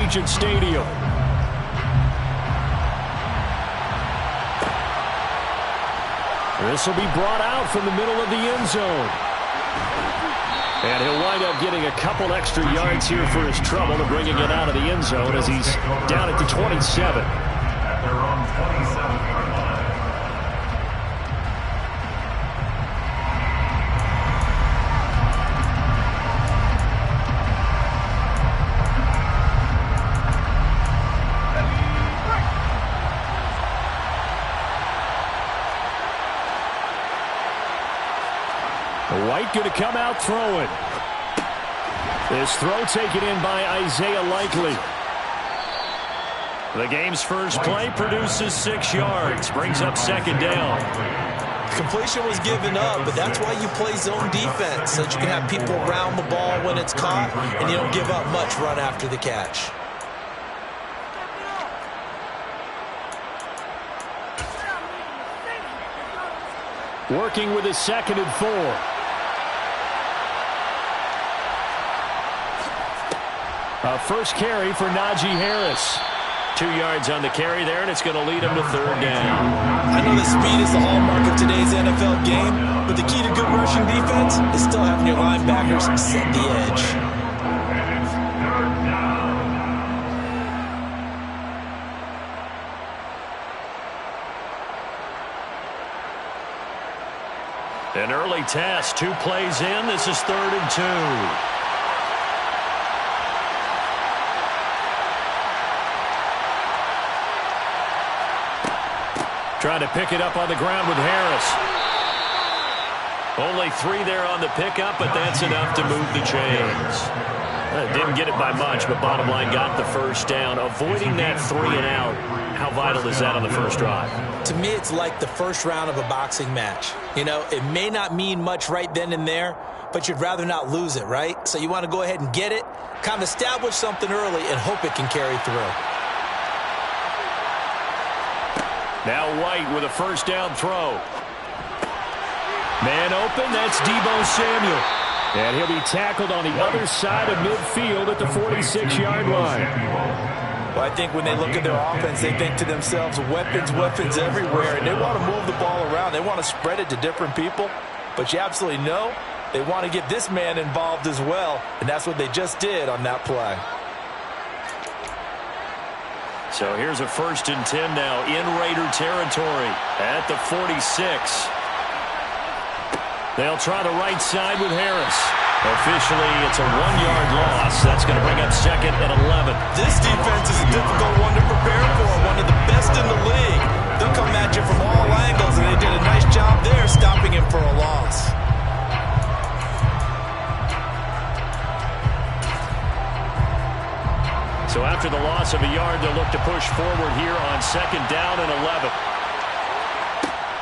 Allegiant Stadium. This will be brought out from the middle of the end zone. And he'll wind up getting a couple extra yards here for his trouble and bringing it out of the end zone as he's down at the 27. At their own 27-yard line. White going to come out throwing. This throw taken in by Isaiah Likely. The game's first play produces 6 yards. Brings up second down. Completion was given up, but that's why you play zone defense, so that you can have people around the ball when it's caught, and you don't give up much run after the catch. Working with his 2nd and 4. A first carry for Najee Harris. 2 yards on the carry there, and it's going to lead him to 3rd down. I know that speed is the hallmark of today's NFL game, but the key to good rushing defense is still having your linebackers set the edge. And it's 3rd down. An early test. 2 plays in. This is 3rd and 2. Trying to pick it up on the ground with Harris. Only 3 there on the pickup, but that's enough to move the chains. Didn't get it by much, but bottom line got the first down. Avoiding that 3 and out. How vital is that on the first drive? To me, it's like the first round of a boxing match. You know, it may not mean much right then and there, but you'd rather not lose it, right? So you want to go ahead and get it, kind of establish something early, and hope it can carry through. Now White with a first down throw. Man open, that's Deebo Samuel. And he'll be tackled on the other side of midfield at the 46-yard line. Well, I think when they look at their offense, they think to themselves, weapons, weapons everywhere, and they want to move the ball around. They want to spread it to different people, but you absolutely know they want to get this man involved as well, and that's what they just did on that play. So here's a 1st and 10 now in Raider territory at the 46. They'll try the right side with Harris. Officially, it's a 1-yard loss. That's going to bring up 2nd and 11. This defense is a difficult one to prepare for, one of the best in the league. They'll come at you from all angles, and they did a nice job there stopping him for a loss. So after the loss of a yard, they'll look to push forward here on 2nd down and 11.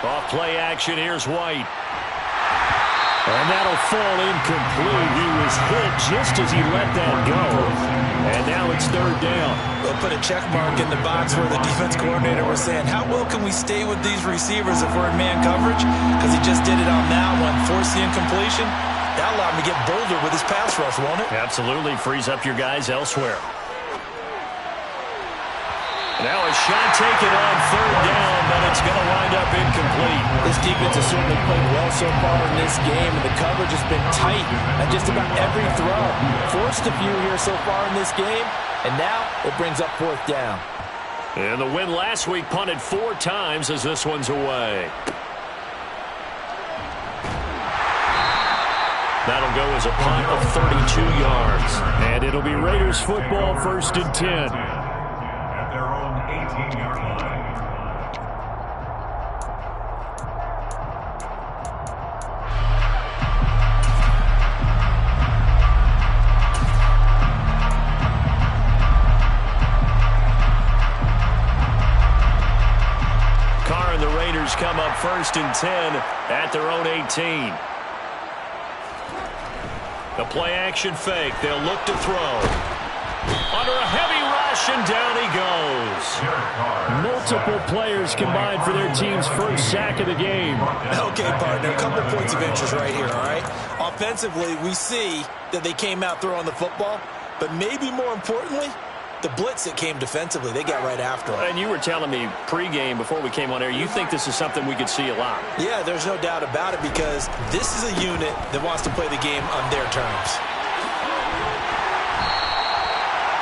Off play action, here's White. And that'll fall incomplete. He was hit just as he let that go. And now it's 3rd down. They'll put a check mark in the box where the defense coordinator was saying, how well can we stay with these receivers if we're in man coverage? Because he just did it on that one, forced the incompletion. That allowed him to get bolder with his pass rush, won't it? Absolutely. Frees up your guys elsewhere. Now a shot taken on 3rd down, but it's going to wind up incomplete. This defense has certainly played well so far in this game, and the coverage has been tight at just about every throw. Forced a few here so far in this game, and now it brings up 4th down. And the win last week punted 4 times as this one's away. That'll go as a punt of 32 yards. And it'll be Raiders football, 1st and 10. Their own 18-yard line. Carr and the Raiders come up 1st and 10 at their own 18. The play action fake. They'll look to throw. Under a heavy rush, and down he goes. Multiple players combined for their team's first sack of the game. Okay, partner, a couple points of interest right here, all right? Offensively, we see that they came out throwing the football, but maybe more importantly, the blitz that came defensively, they got right after him. And you were telling me pregame before we came on air, you think this is something we could see a lot. Yeah, there's no doubt about it because this is a unit that wants to play the game on their terms.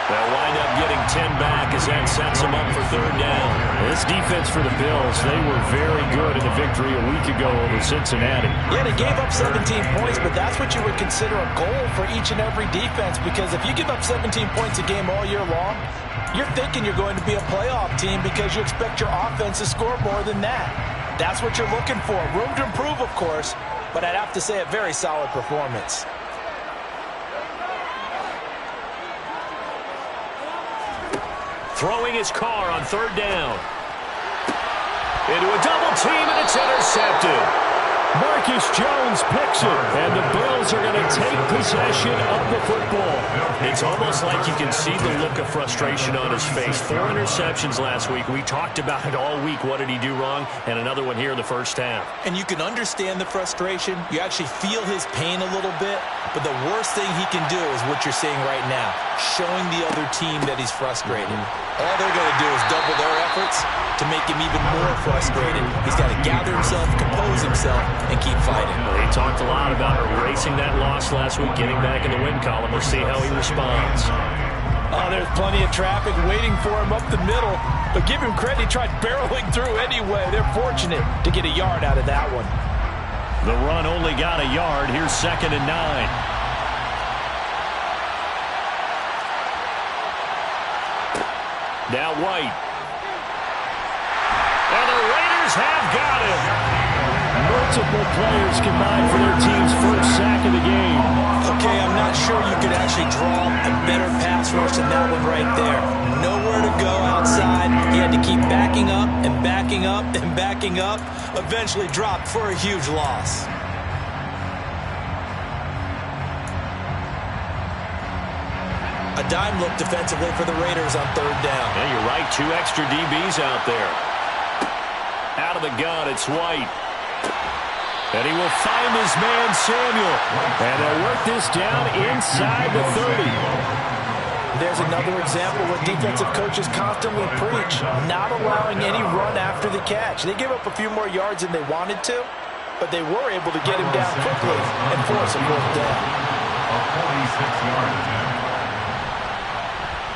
They'll wind up getting 10 back as that sets them up for third down. This defense for the Bills, they were very good in the victory a week ago over Cincinnati. Yeah, they gave up 17 points, but that's what you would consider a goal for each and every defense because if you give up 17 points a game all year long, you're thinking you're going to be a playoff team because you expect your offense to score more than that. That's what you're looking for. Room to improve, of course, but I'd have to say a very solid performance. Throwing his car on third down. Into a double team, and it's intercepted. Marcus Jones picks it, and the Bills are going to take possession of the football. It's almost like you can see the look of frustration on his face. 4 interceptions last week. We talked about it all week. What did he do wrong? And another one here in the first half. And you can understand the frustration. You actually feel his pain a little bit. But the worst thing he can do is what you're seeing right now, showing the other team that he's frustrated. All they're going to do is double their efforts to make him even more frustrated. He's got to gather himself, compose himself, and keep fighting. He talked a lot about erasing that loss last week, getting back in the win column. We'll see how he responds. Oh, there's plenty of traffic waiting for him up the middle. But give him credit, he tried barreling through anyway. They're fortunate to get a yard out of that one. The run only got a yard. Here's 2nd and 9. Now White. And the Raiders have got him. Multiple players combined for their team's first sack of the game. Okay, I'm not sure you could actually draw a better pass rush than that one right there. Nowhere to go outside. He had to keep backing up and backing up and backing up. Eventually dropped for a huge loss. A dime look defensively for the Raiders on third down. Yeah, you're right. 2 extra DBs out there. Out of the gun, it's White. And he will find his man, Samuel. And they'll work this down inside the 30. There's another example what defensive coaches constantly preach, not allowing any run after the catch. They gave up a few more yards than they wanted to, but they were able to get him down quickly and force a fourth down. A 46-yard attempt.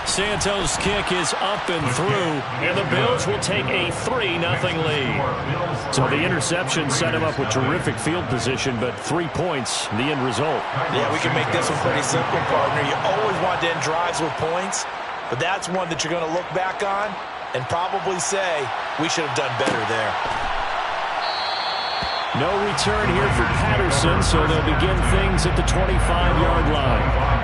Santos' kick is up and through, and the Bills will take a 3-0 lead. So the interception set him up with terrific field position, but 3 points, the end result. Yeah, we can make this one pretty simple, partner. You always want to end drives with points, but that's one that you're going to look back on and probably say, we should have done better there. No return here for Patterson, so they'll begin things at the 25-yard line.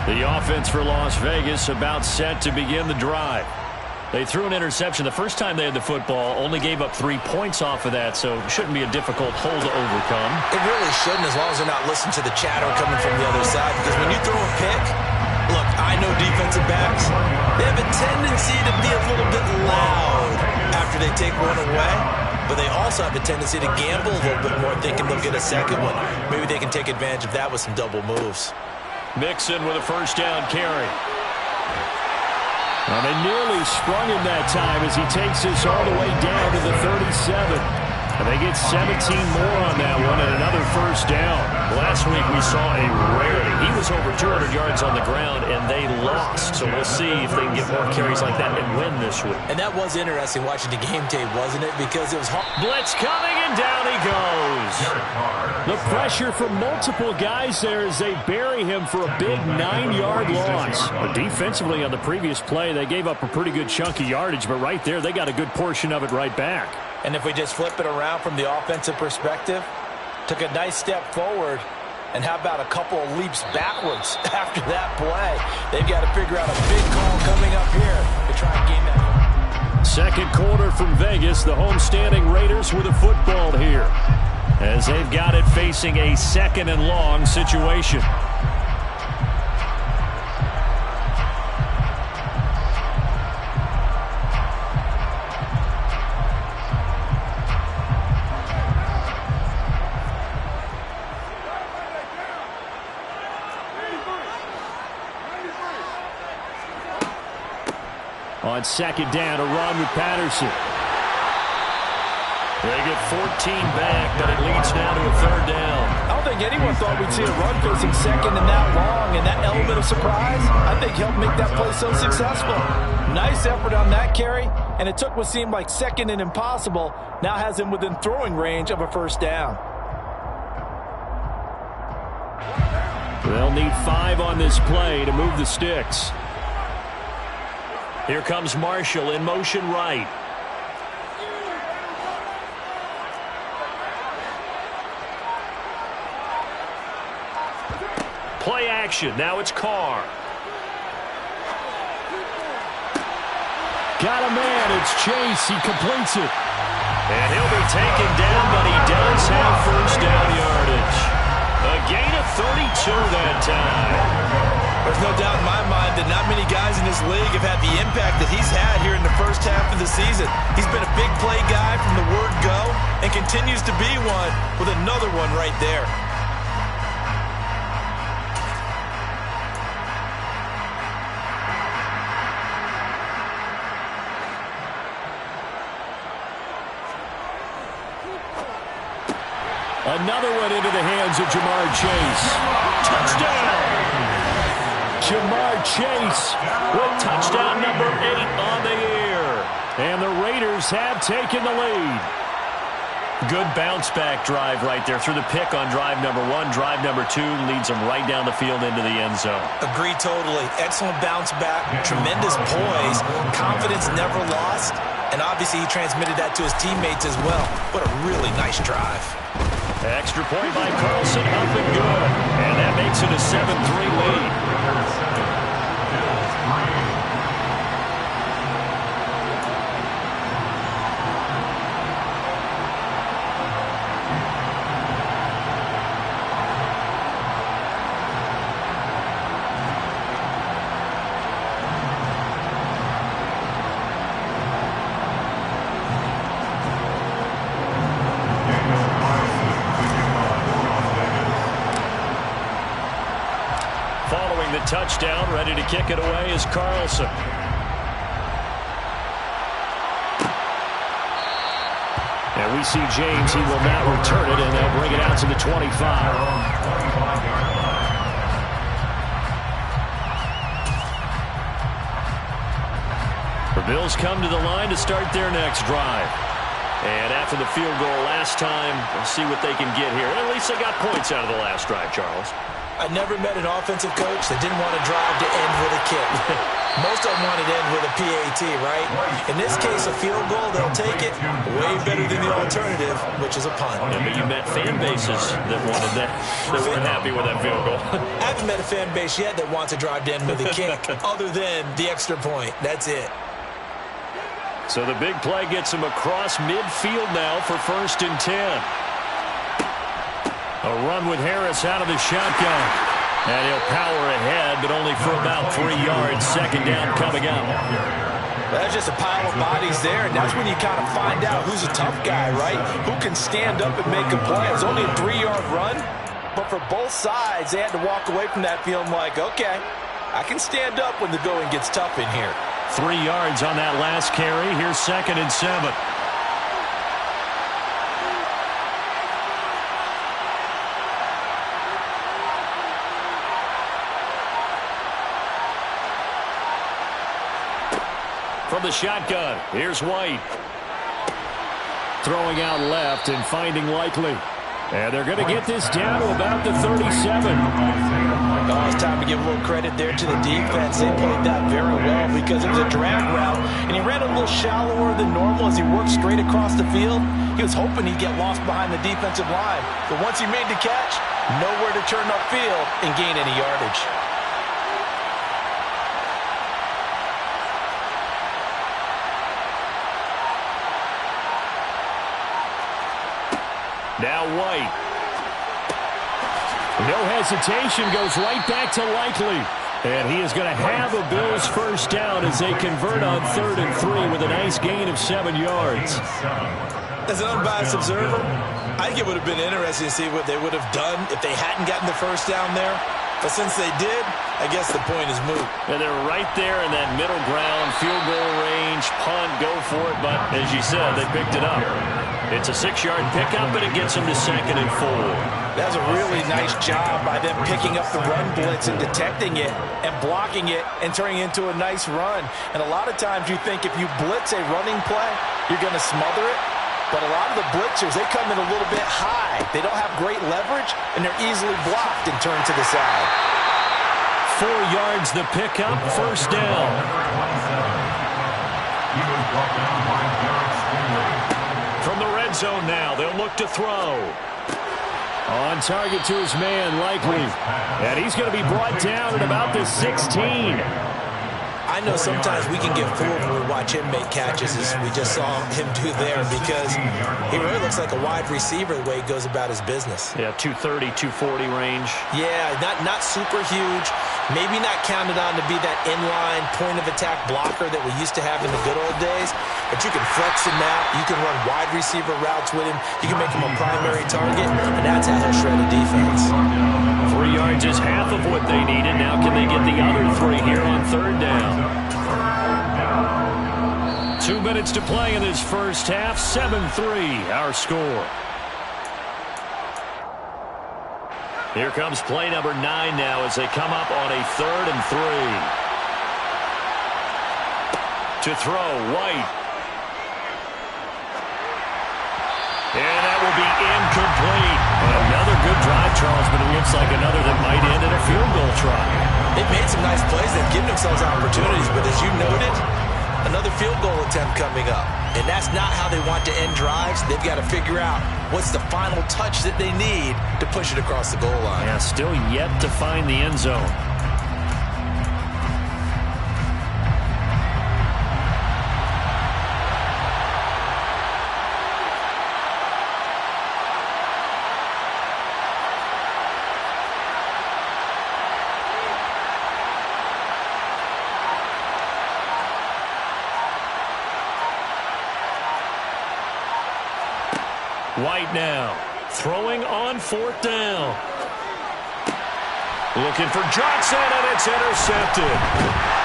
The offense for Las Vegas about set to begin the drive. They threw an interception the first time they had the football, only gave up 3 points off of that, so it shouldn't be a difficult hole to overcome. It really shouldn't, as long as they're not listening to the chatter coming from the other side, because when you throw a pick, look, I know defensive backs, they have a tendency to be a little bit loud after they take one away, but they also have a tendency to gamble a little bit more, thinking they'll get a second one. Maybe they can take advantage of that with some double moves. Mixon with a first down carry. Well, they nearly sprung him that time as he takes this all the way down to the 37. And they get 17 more on that one and another first down. Last week we saw a rarity. He was over 200 yards on the ground, and they lost. So we'll see if they can get more carries like that and win this week. And that was interesting watching the game tape, wasn't it? Because it was hard. Blitz coming, and down he goes. The pressure from multiple guys there as they bury him for a big 9-yard loss. But defensively on the previous play, they gave up a pretty good chunk of yardage, but right there they got a good portion of it right back. And if we just flip it around from the offensive perspective, took a nice step forward, and how about a couple of leaps backwards after that play? They've got to figure out a big call coming up here to try and gain that. Second quarter from Vegas, the homestanding Raiders with a football here, as they've got it facing a 2nd and long situation. On second down, a run with Patterson. They get 14 back, but it leads now to a third down. I don't think anyone thought we'd see a run facing second and that long, and that element of surprise, I think, helped make that play so successful. Nice effort on that carry, and it took what seemed like second and impossible, now has him within throwing range of a first down. They'll need 5 on this play to move the sticks. Here comes Marshall in motion right. Play action. Now it's Carr. Got a man. It's Chase. He completes it. And he'll be taken down, but he does have first down yardage. A gain of 32 that time. There's no doubt in my mind that not many guys in this league have had the impact that he's had here in the first half of the season. He's been a big play guy from the word go and continues to be one with another one right there. Another one into the hands of Jamar Chase. Touchdown! Jamar Chase with touchdown number 8 on the year. And the Raiders have taken the lead. Good bounce-back drive right there through the pick on drive number 1. Drive number 2 leads them right down the field into the end zone. Agree totally. Excellent bounce-back, tremendous poise, confidence never lost, and obviously he transmitted that to his teammates as well. What a really nice drive. Extra point by Carlson, up and good. And that makes it a 7-3 lead. Touchdown, ready to kick it away is Carlson. And we see James, he will not return it, and they'll bring it out to the 25. The Bills come to the line to start their next drive. And after the field goal last time, we'll see what they can get here. At least they got points out of the last drive, Charles. I never met an offensive coach that didn't want to drive to end with a kick. Most of them wanted to end with a PAT, right? In this case, a field goal, they'll take it. Way better than the alternative, which is a punt. Yeah, but you met fan bases that wanted that, that weren't happy with that field goal. I haven't met a fan base yet that wants to drive to end with a kick, other than the extra point. That's it. So the big play gets him across midfield now for 1st and 10. A run with Harris out of the shotgun. And he'll power ahead, but only for about 3 yards. Second down coming up. That's just a pile of bodies there, and that's when you kind of find out who's a tough guy, right? Who can stand up and make a play. It was only a 3-yard run, but for both sides, they had to walk away from that feeling like, okay, I can stand up when the going gets tough in here. 3 yards on that last carry. Here's 2nd and 7. From the shotgun, here's White. Throwing out left and finding Likely. And they're going to get this down to about the 37. Oh, it's time to give a little credit there to the defense. They played that very well because it was a drag route, and he ran a little shallower than normal as he worked straight across the field. He was hoping he'd get lost behind the defensive line. But once he made the catch, nowhere to turn upfield and gain any yardage. Now White. No hesitation, goes right back to Likely. And he is going to have a Bills first down as they convert on 3rd and 3 with a nice gain of 7 yards. As an unbiased observer, I think it would have been interesting to see what they would have done if they hadn't gotten the first down there. But since they did, I guess the point is moot. And they're right there in that middle ground, field goal range, punt, go for it. But as you said, they picked it up. It's a 6-yard pickup, and it gets them to 2nd and 4. That's a really nice job by them picking up the run blitz and detecting it and blocking it and turning it into a nice run. And a lot of times you think if you blitz a running play, you're going to smother it. But a lot of the blitzers, they come in a little bit high. They don't have great leverage, and they're easily blocked and turned to the side. 4 yards the pickup, 1st down. From the red zone now, they'll look to throw. On target to his man, Likely. And he's going to be brought down at about the 16. I know sometimes we can get fooled when we watch him make catches, as we just saw him do there, because he really looks like a wide receiver the way he goes about his business. Yeah, 230, 240 range. Yeah, not super huge. Maybe not counted on to be that inline point-of-attack blocker that we used to have in the good old days, but you can flex him out. You can run wide receiver routes with him. You can make him a primary target, and that's how he'll shred a defense. 3 yards is half of what they needed. Now can they get the other 3 here on 3rd down? 2 minutes to play in this first half. 7-3, our score. Here comes play number 9 now as they come up on a 3rd and 3. To throw, White. And that will be incomplete. Another good drive, Charles, but it looks like another that might end in a field goal try. They've made some nice plays. They've given themselves opportunities, but as you noted, another field goal attempt coming up. And that's not how they want to end drives. They've got to figure out what's the final touch that they need to push it across the goal line. Yeah, still yet to find the end zone. White now, throwing on 4th down. Looking for Johnson, and it's intercepted.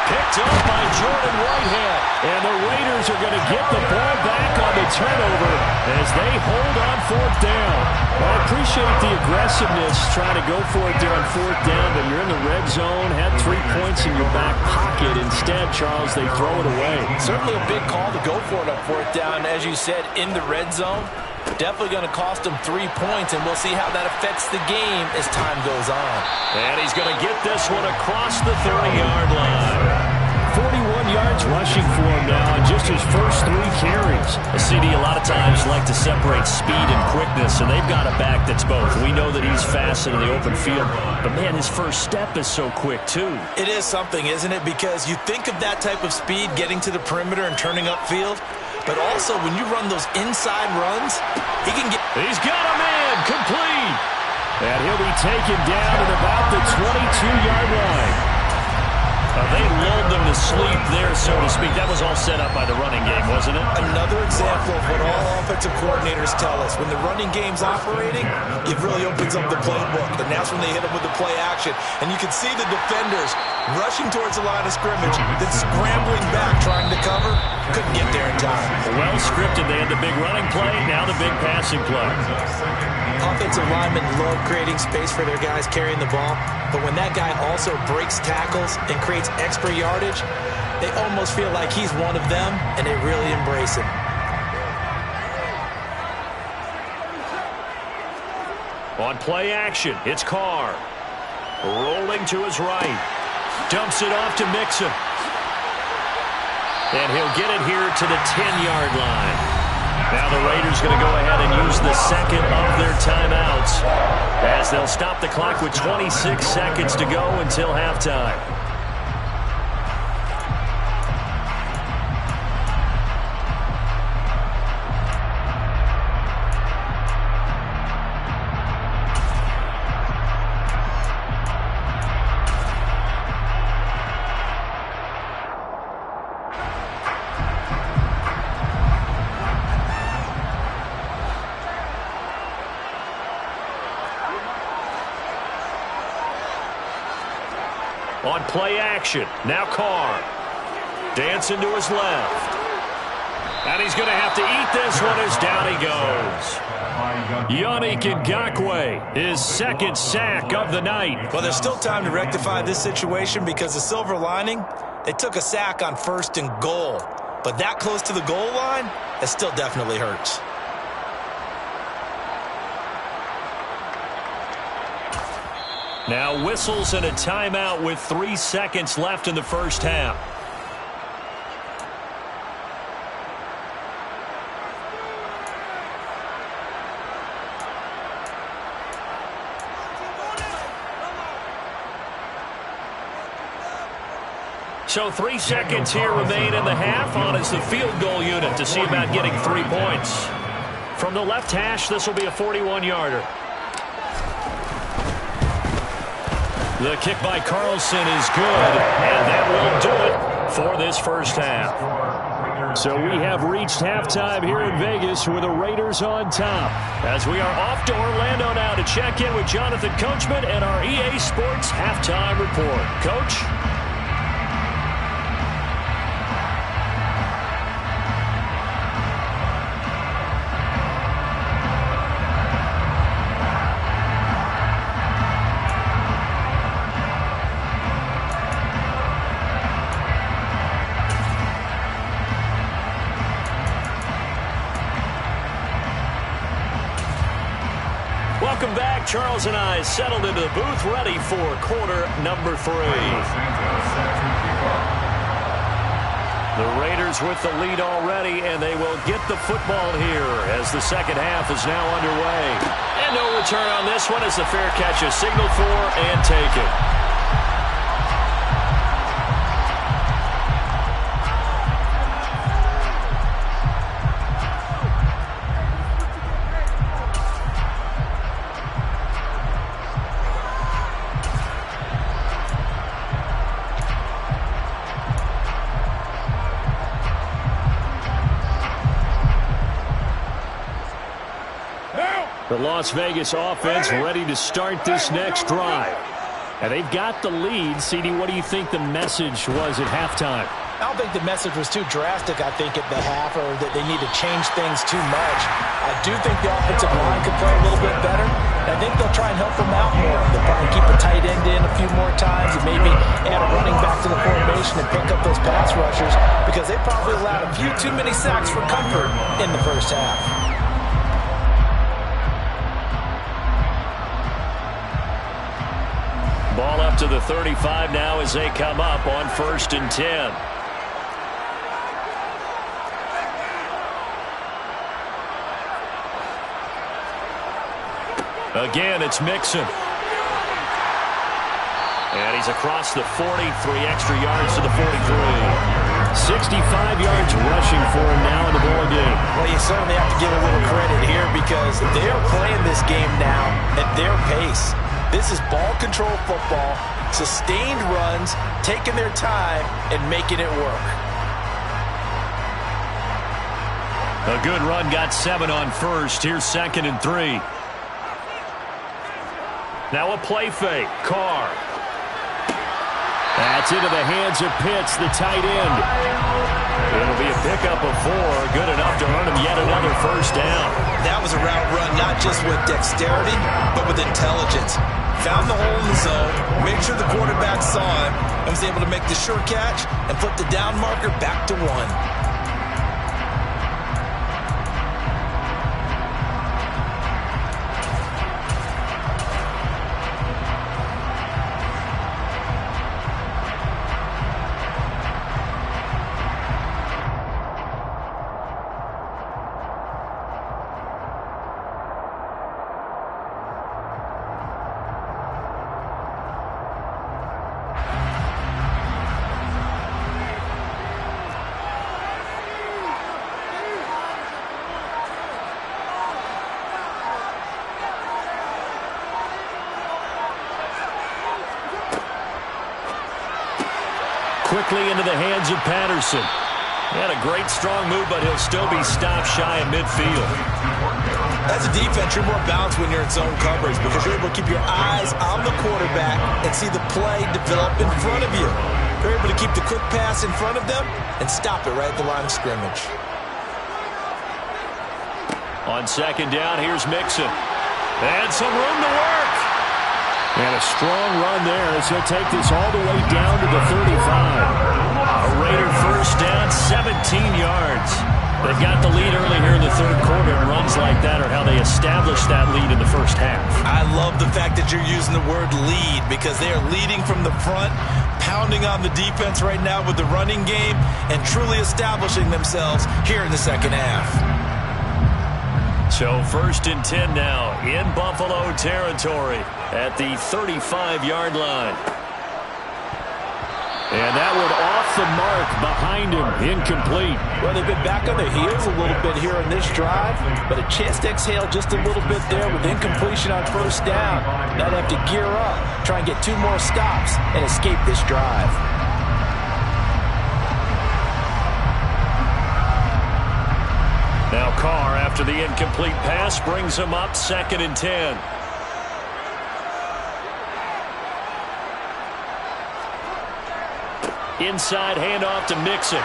Picked up by Jordan Whitehead. And the Raiders are going to get the ball back on the turnover as they hold on 4th down. Well, I appreciate the aggressiveness trying to go for it there on 4th down, but you're in the red zone, had 3 points in your back pocket. Instead, Charles, they throw it away. Certainly a big call to go for it on 4th down, as you said, in the red zone. Definitely going to cost them 3 points, and we'll see how that affects the game as time goes on. And he's going to get this one across the 30-yard line. 41 yards rushing for him now on just his first 3 carries. A CD a lot of times like to separate speed and quickness, and they've got a back that's both. We know that he's fast in the open field, but man, his first step is so quick too. It is something, isn't it? Because you think of that type of speed getting to the perimeter and turning upfield, but also when you run those inside runs, he can get... He's got a man, complete. And he'll be taken down at about the 22-yard line. They lulled them to sleep there, so to speak. That was all set up by the running game, wasn't it? Another example of what all offensive coordinators tell us. When the running game's operating, it really opens up the playbook. And that's when they hit them with the play action. And you can see the defenders rushing towards the line of scrimmage, then scrambling back, trying to cover. Couldn't get there in time. Well scripted. They had the big running play, now the big passing play. Offensive linemen love creating space for their guys carrying the ball, but when that guy also breaks tackles and creates extra yardage, they almost feel like he's one of them, and they really embrace him. On play action, it's Carr. Rolling to his right. Dumps it off to Mixon. And he'll get it here to the 10-yard line. Now the Raiders going to go ahead and use the second of their timeouts as they'll stop the clock with 26 seconds to go until halftime. On play action. Now Carr. Dancing to his left. And he's going to have to eat this one as down he goes. Yannick Ngakoue, his second sack of the night. Well, there's still time to rectify this situation because the silver lining, they took a sack on 1st and goal. But that close to the goal line, it still definitely hurts. Now whistles and a timeout with 3 seconds left in the first half. So 3 seconds here remain in the half. On is the field goal unit to see about getting 3 points. From the left hash, this will be a 41-yarder. The kick by Carlson is good, and that will do it for this first half. So we have reached halftime here in Vegas with the Raiders on top. As we are off to Orlando now to check in with Jonathan Coachman and our EA Sports halftime report. Coach? Welcome back. Charles and I settled into the booth, ready for quarter number 3. The Raiders with the lead already, and they will get the football here as the second half is now underway. And no return on this one as the fair catch is signaled for and taken. The Las Vegas offense ready to start this next drive. And they've got the lead. CD, what do you think the message was at halftime? I don't think the message was too drastic, I think, at the half, or that they need to change things too much. I do think the offensive line could play a little bit better. I think they'll try and help them out more. They'll probably keep a tight end in a few more times and maybe add a running back to the formation and pick up those pass rushers because they probably allowed a few too many sacks for comfort in the first half. Ball up to the 35 now as they come up on 1st and 10. Again, it's Mixon. And he's across the 40, 3 extra yards to the 43. 65 yards rushing for him now in the ball game. Well, you certainly have to give a little credit here because they are playing this game now at their pace. This is ball control football, sustained runs, taking their time, and making it work. A good run, got 7 on 1st. Here's 2nd and 3. Now a play fake. Carr. That's into the hands of Pitts, the tight end. It'll be a pickup of 4, good enough to earn him yet another first down. That was a route run not just with dexterity, but with intelligence. Found the hole in the zone, made sure the quarterback saw him, and was able to make the sure catch and put the down marker back to 1. Quickly into the hands of Patterson. He had a great strong move, but he'll still be stopped shy of midfield. As a defense, you're more balanced when you're in zone coverage because you're able to keep your eyes on the quarterback and see the play develop in front of you. You're able to keep the quick pass in front of them and stop it right at the line of scrimmage. On second down, here's Mixon. And some room to work. And a strong run there as he'll take this all the way down to the 35. A Raider first down, 17 yards. They've got the lead early here in the third quarter, and runs like that are how they established that lead in the first half. I love the fact that you're using the word lead because they are leading from the front, pounding on the defense right now with the running game, and truly establishing themselves here in the second half. So first and 10 now in Buffalo territory at the 35-yard line. And that one off the mark behind him, incomplete. Well, they've been back on their heels a little bit here in this drive, but a chance to exhale just a little bit there with incompletion on first down. Now they have to gear up, try and get 2 more stops, and escape this drive. Now Carr, after the incomplete pass, brings him up second and 10. Inside handoff to Mixon.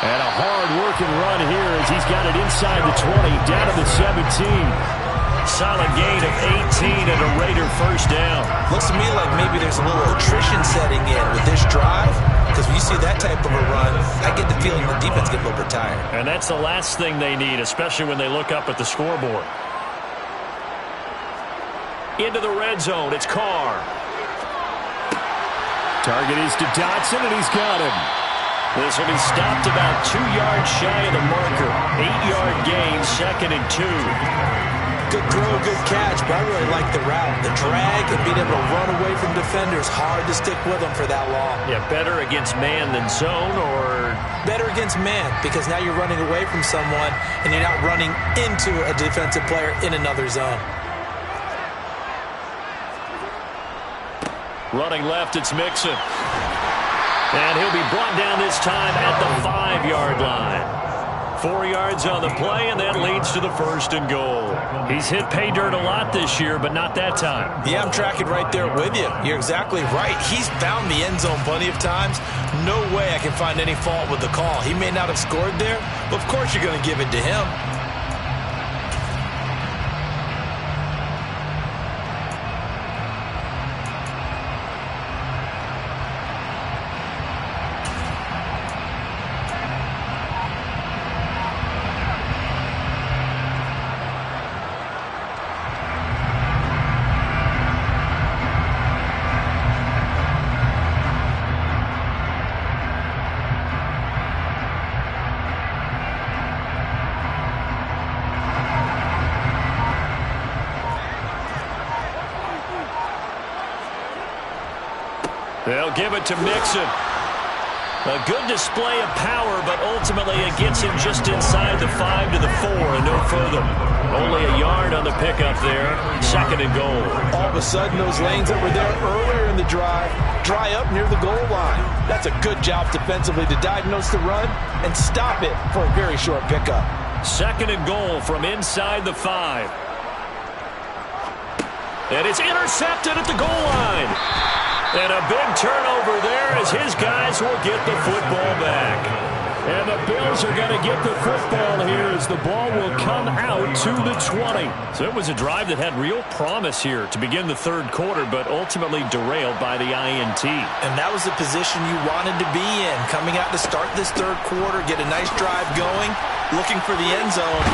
And a hard-working run here as he's got it inside the 20, down to the 17. Solid gain of 18 and a Raider first down. Looks to me like maybe there's a little attrition setting in with this drive, because when you see that type of a run, I get the feeling the defense gets a little bit tired. And that's the last thing they need, especially when they look up at the scoreboard. Into the red zone, it's Carr. Target is to Dotson, and he's got him. This will be stopped about 2 yards shy of the marker. 8-yard gain, second and 2. Good throw, good catch, but I really like the route. The drag and being able to run away from defenders, hard to stick with them for that long. Yeah, better against man than zone, or? Better against man, because now you're running away from someone, and you're not running into a defensive player in another zone. Running left, it's Mixon. And he'll be brought down this time at the 5-yard line. 4 yards on the play, and that leads to the first and goal. He's hit pay dirt a lot this year, but not that time. Yeah, I'm tracking right there with you. You're exactly right. He's found the end zone plenty of times. No way I can find any fault with the call. He may not have scored there, but of course you're going to give it to him. They'll give it to Mixon. A good display of power, but ultimately it gets him just inside the 5 to the 4 and no further. Only a yard on the pickup there. Second and goal. All of a sudden, those lanes that were there earlier in the drive dry up near the goal line. That's a good job defensively to diagnose the run and stop it for a very short pickup. Second and goal from inside the 5. And it's intercepted at the goal line. And a big turnover there as his guys will get the football back. And the Bills are going to get the football here as the ball will come out to the 20. So it was a drive that had real promise here to begin the third quarter, but ultimately derailed by the INT. And that was the position you wanted to be in. Coming out to start this third quarter, get a nice drive going, looking for the end zone.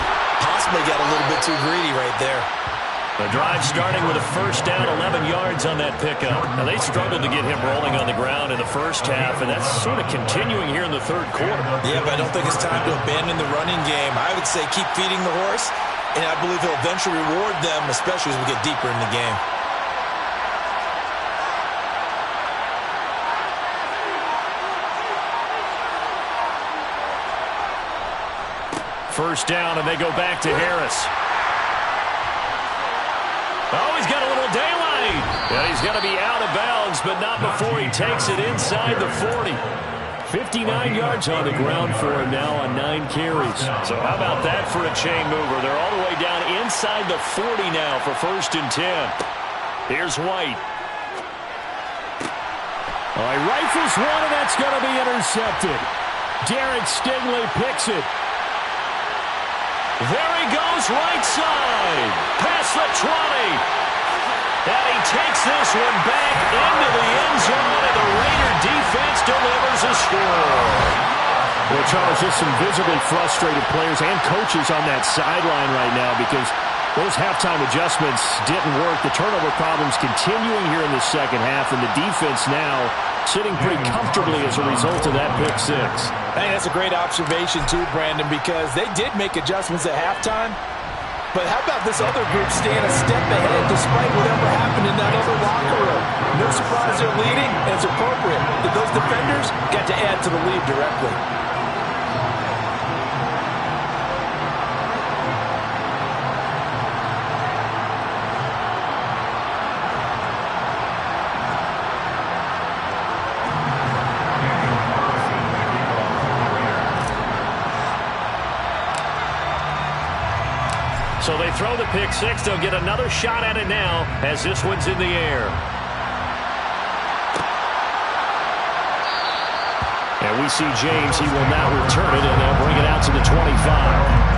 Possibly got a little bit too greedy right there. The drive starting with a first down, 11 yards on that pickup. Now, they struggled to get him rolling on the ground in the first half, and that's sort of continuing here in the third quarter. Yeah, but I don't think it's time to abandon the running game. I would say keep feeding the horse, and I believe he'll eventually reward them, especially as we get deeper in the game. First down, and they go back to Harris. Oh, he's got a little daylight. And he's going to be out of bounds, but not before he takes it inside the 40. 59 yards on the ground for him now on 9 carries. So how about that for a chain mover? They're all the way down inside the 40 now for 1st and 10. Here's White. All right, rifles one, and that's going to be intercepted. Derek Stingley picks it. There he goes, right side. Past the 20. And he takes this one back into the end zone, and the Raider defense delivers a score. Well, Charles, just some visibly frustrated players and coaches on that sideline right now because those halftime adjustments didn't work. The turnover problems continuing here in the second half, and the defense now sitting pretty comfortably as a result of that pick six. I think that's a great observation too, Brandon, because they did make adjustments at halftime. But how about this other group staying a step ahead despite whatever happened in that other locker room? No surprise they're leading, and it's appropriate that those defenders got to add to the lead directly. So they throw the pick six. They'll get another shot at it now as this one's in the air. And we see James. He will now return it, and they'll bring it out to the 25.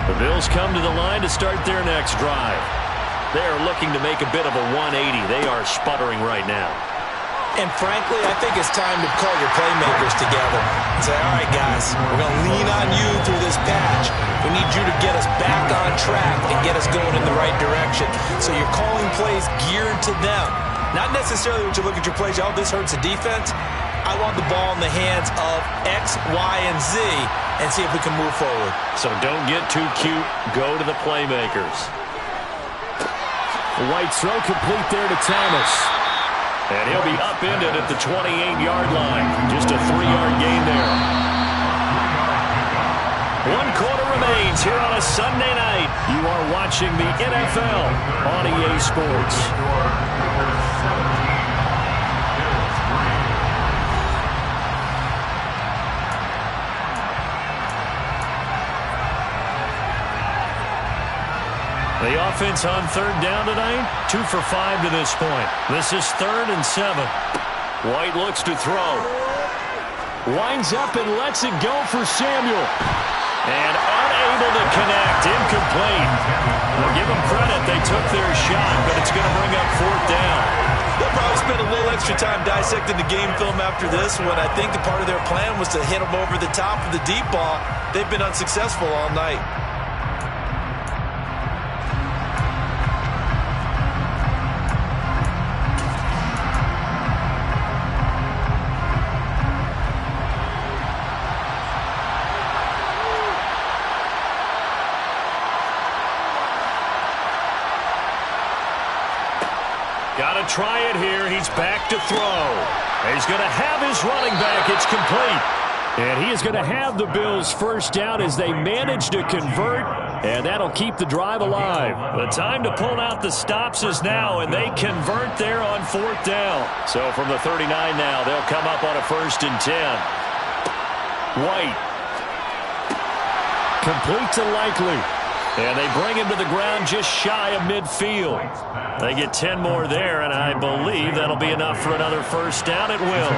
The Bills come to the line to start their next drive. They are looking to make a bit of a 180. They are sputtering right now. And frankly, I think it's time to call your playmakers together and say, all right, guys, we're going to lean on you through this patch. We need you to get us back on track and get us going in the right direction. So you're calling plays geared to them. Not necessarily when you look at your plays, oh, this hurts the defense. I want the ball in the hands of X, Y, and Z and see if we can move forward. So don't get too cute. Go to the playmakers. White throw complete there to Thomas. And he'll be upended at the 28-yard line. Just a 3-yard gain there. 1 quarter remains here on a Sunday night. You are watching the NFL on EA Sports. The offense on 3rd down tonight, 2 for 5 to this point. This is 3rd and 7. White looks to throw. Winds up and lets it go for Samuel. And unable to connect, incomplete. Well, give them credit, they took their shot, but it's going to bring up 4th down. They'll probably spend a little extra time dissecting the game film after this one. I think the part of their plan was to hit them over the top of the deep ball. They've been unsuccessful all night. Got to try it here. He's back to throw. He's going to have his running back. It's complete. And he is going to have the Bills' first down as they manage to convert, and that'll keep the drive alive. The time to pull out the stops is now, and they convert there on 4th down. So from the 39 now, they'll come up on a 1st and 10. White. Complete to Likely. And they bring him to the ground just shy of midfield. They get 10 more there, and I believe that'll be enough for another first down. It will.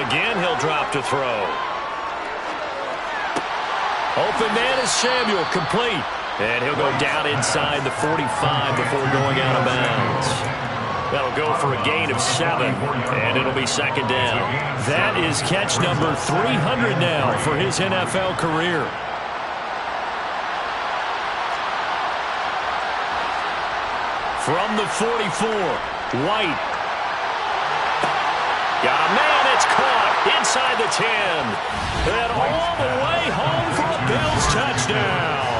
Again, he'll drop to throw. Open man is Samuel, complete. And he'll go down inside the 45 before going out of bounds. That'll go for a gain of 7, and it'll be 2nd down. That is catch number 300 now for his NFL career. From the 44, White. Got a man, it's caught inside the 10. And all the way home for a Bills touchdown.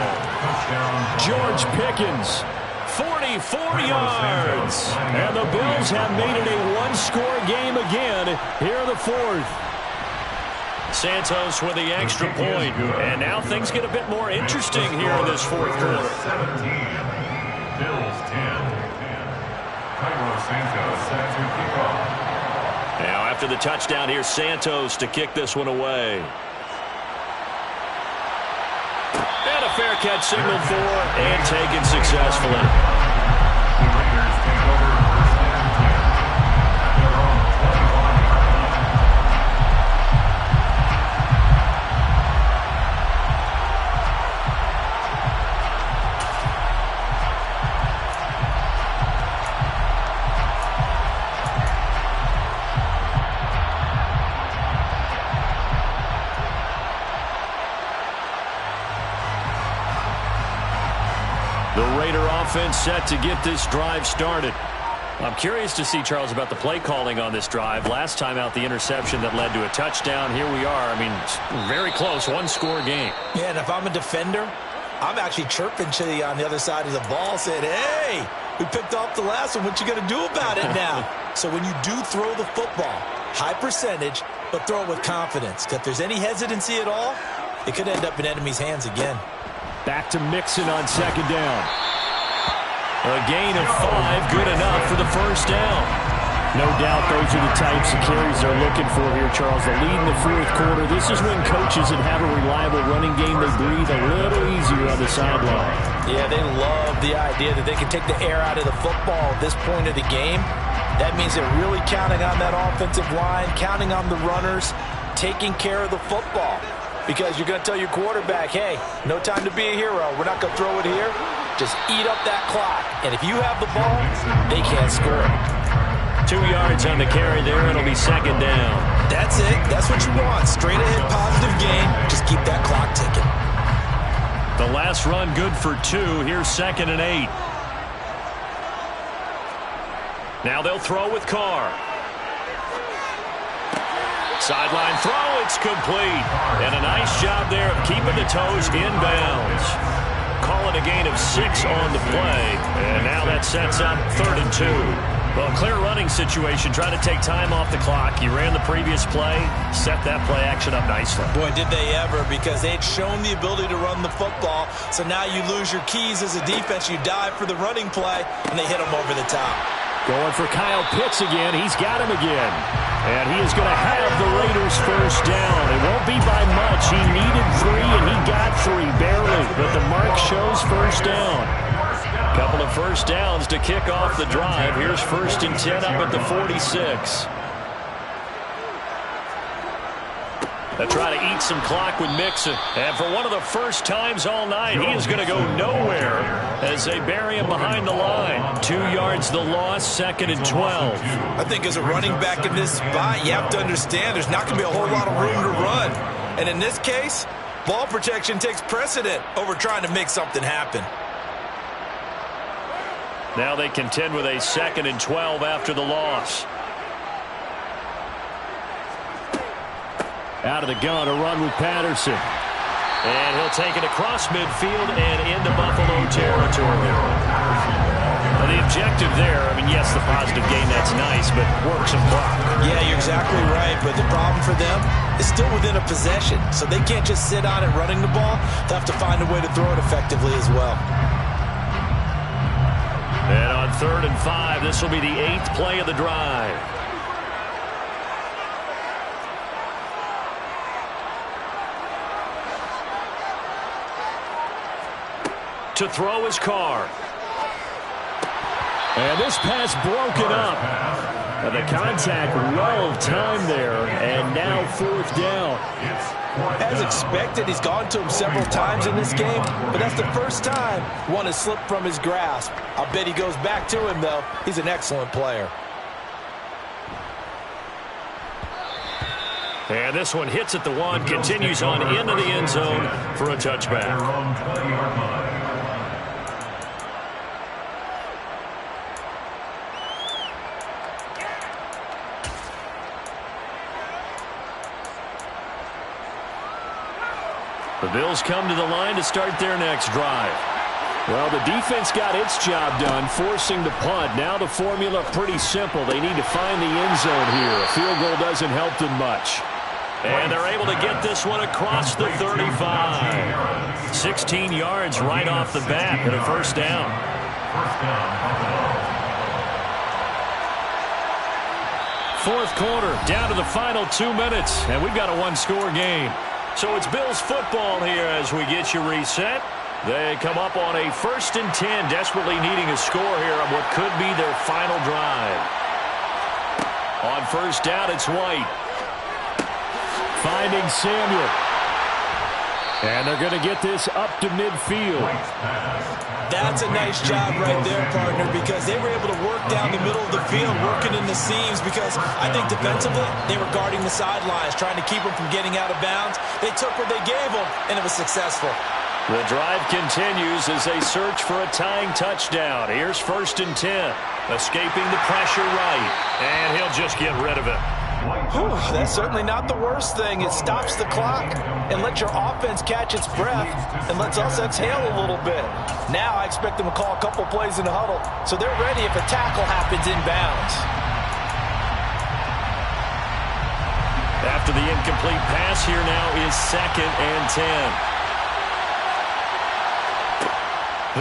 George Pickens 44 yards. And the Bills have made it a one-score game again here in the fourth. Santos with the extra point. And now things get a bit more interesting here in this fourth quarter. 17. Bills 10. Cairo Santos set to kick off. Now after the touchdown, here's Santos to kick this one away. And a fair catch signaled for and taken successfully. The Raiders take over first and 10. Their own 21-yard line. The Raider offense set to get this drive started. I'm curious to see, Charles, about the play calling on this drive. Last time out, the interception that led to a touchdown. Here we are. I mean, very close, one-score game. Yeah, and if I'm a defender, I'm actually chirping to you on the other side of the ball, saying, hey, we picked off the last one. What you going to do about it now? So when you do throw the football, high percentage, but throw it with confidence. Because if there's any hesitancy at all, it could end up in enemy's hands again. Back to Mixon on second down. A gain of 5, good enough for the first down. No doubt those are the types of carries they're looking for here, Charles. The lead in the fourth quarter. This is when coaches that have a reliable running game, they breathe a little easier on the sideline. Yeah, they love the idea that they can take the air out of the football at this point of the game. That means they're really counting on that offensive line, counting on the runners, taking care of the football. Because you're going to tell your quarterback, hey, no time to be a hero. We're not going to throw it here. Just eat up that clock. And if you have the ball, they can't score. 2 yards on the carry there. It'll be second down. That's it. That's what you want. Straight ahead positive game. Just keep that clock ticking. The last run good for 2. Here's second and 8. Now they'll throw with Carr. Sideline throw, it's complete. And a nice job there of keeping the toes inbounds. Call it a gain of 6 on the play. And now that sets up 3rd and 2. Well, clear running situation. Try to take time off the clock. You ran the previous play, set that play action up nicely. Boy, did they ever, because they'd shown the ability to run the football. So now you lose your keys as a defense. You dive for the running play, and they hit them over the top. Going for Kyle Pitts again. He's got him again. And he is going to have the Raiders first down. It won't be by much. He needed 3, and he got 3, barely. But the mark shows first down. Couple of first downs to kick off the drive. Here's 1st and 10 up at the 46. They'll try to eat some clock with Mixon. And for one of the first times all night, he is going to go nowhere as they bury him behind the line. 2 yards the loss, 2nd and 12. I think as a running back in this spot, you have to understand there's not going to be a whole lot of room to run. And in this case, ball protection takes precedent over trying to make something happen. Now they contend with a 2nd and 12 after the loss. Out of the gun, a run with Patterson. And he'll take it across midfield and into Buffalo territory. Now the objective there, I mean, yes, the positive gain, that's nice, but work some clock. Yeah, you're exactly right, but the problem for them is still within a possession, so they can't just sit on it running the ball. They'll have to find a way to throw it effectively as well. And on 3rd and 5, this will be the 8th play of the drive. To throw his Carr. And this pass broken up. And the contact, well timed there. And now 4th down. As expected, he's gone to him several times in this game, but that's the first time one has slipped from his grasp. I'll bet he goes back to him, though. He's an excellent player. And this one hits at the 1, continues on into the end zone for a touchback. The Bills come to the line to start their next drive. Well, the defense got its job done, forcing the punt. Now the formula pretty simple. They need to find the end zone here. A field goal doesn't help them much. And they're able to get this one across the 35. 16 yards right off the bat and a first down. Fourth quarter, down to the final 2 minutes, and we've got a one-score game. So it's Bills football here as we get you reset. They come up on a 1st and 10, desperately needing a score here on what could be their final drive. On first down, it's White. Finding Samuel. And they're going to get this up to midfield. That's a nice job right there, partner, because they were able to work down the middle of the field, working in the seams, because I think defensively they were guarding the sidelines, trying to keep them from getting out of bounds. They took what they gave them, and it was successful. The drive continues as they search for a tying touchdown. Here's 1st and 10. Escaping the pressure right, and he'll just get rid of it. Whew, that's certainly not the worst thing. It stops the clock and lets your offense catch its breath and lets us exhale a little bit. Now I expect them to call a couple plays in the huddle so they're ready if a tackle happens inbounds. After the incomplete pass, here now is 2nd and 10.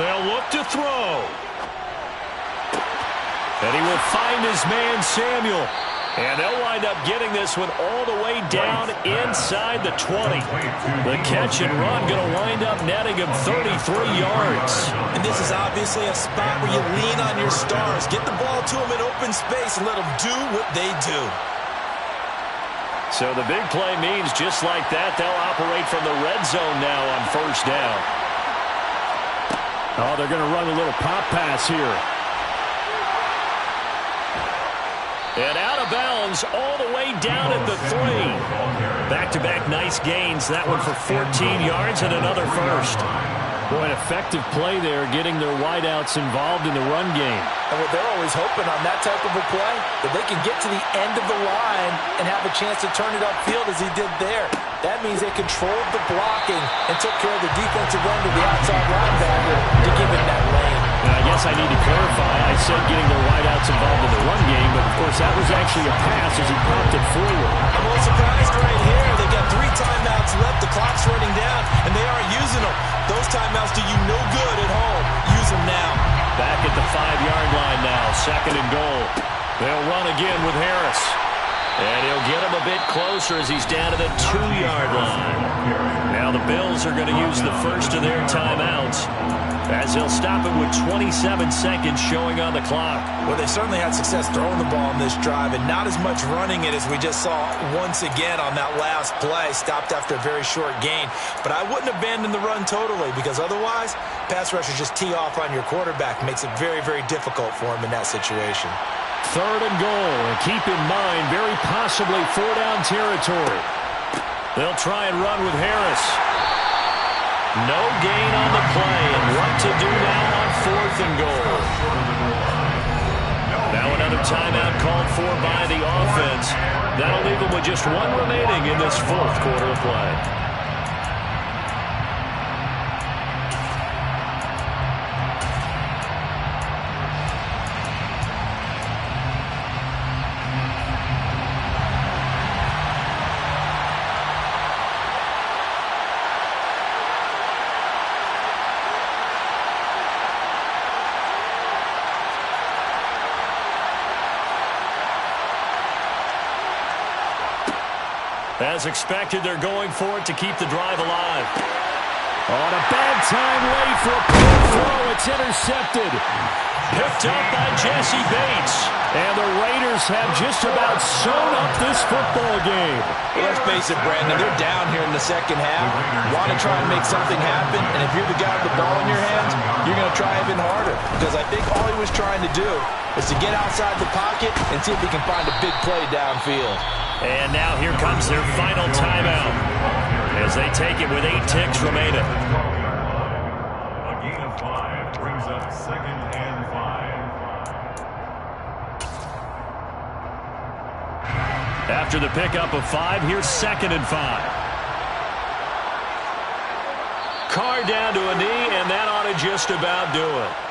They'll look to throw. And he will find his man, Samuel. And they'll wind up getting this one all the way down inside the 20. The catch and run going to wind up netting him 33 yards. And this is obviously a spot where you lean on your stars. Get the ball to them in open space and let them do what they do. So the big play means just like that, they'll operate from the red zone now on first down. Oh, they're going to run a little pop pass here. And out of bounds all the way down at the 3. Back-to-back nice gains. That one for 14 yards and another first. Boy, an effective play there, getting their wideouts involved in the run game. And what they're always hoping on that type of a play, that they can get to the end of the line and have a chance to turn it upfield as he did there. That means they controlled the blocking and took care of the defensive end of the outside linebacker to give it that lane. And I guess I need to clarify. I said getting their wideouts involved in the run game, but of course that was actually a pass as he popped it forward. I'm a little surprised right here. They got 3 timeouts left. The clock's running down, and they aren't using them. Those timeouts do you no good at home. Use them now. Back at the 5-yard line now, 2nd and goal. They'll run again with Harris. And he'll get him a bit closer as he's down to the 2-yard line. Now the Bills are going to use the first of their timeouts as they'll stop it with 27 seconds showing on the clock. Well, they certainly had success throwing the ball in this drive and not as much running it as we just saw once again on that last play. Stopped after a very short gain. But I wouldn't abandon the run totally because otherwise, pass rushers just tee off on your quarterback. Makes it very, very difficult for him in that situation. 3rd and goal, and keep in mind, very possibly 4-down territory. They'll try and run with Harris. No gain on the play, and what to do now on 4th and goal. Now another timeout called for by the offense. That'll leave them with just 1 remaining in this 4th quarter of play. As expected, they're going for it to keep the drive alive. On a bad time, late for a poor throw. It's intercepted. Picked up by Jesse Bates. And the Raiders have just about sewn up this football game. Well, let's face it, Brandon, they're down here in the second half. Want to try and make something happen, and if you're the guy with the ball in your hands, you're going to try even harder. Because I think all he was trying to do is to get outside the pocket and see if he can find a big play downfield. And now here comes their final timeout as they take it with 8 ticks remaining. A gain of 5 brings up 2nd and 5. After the pickup of 5, here's 2nd and 5. Carr down to a knee, and that ought to just about do it.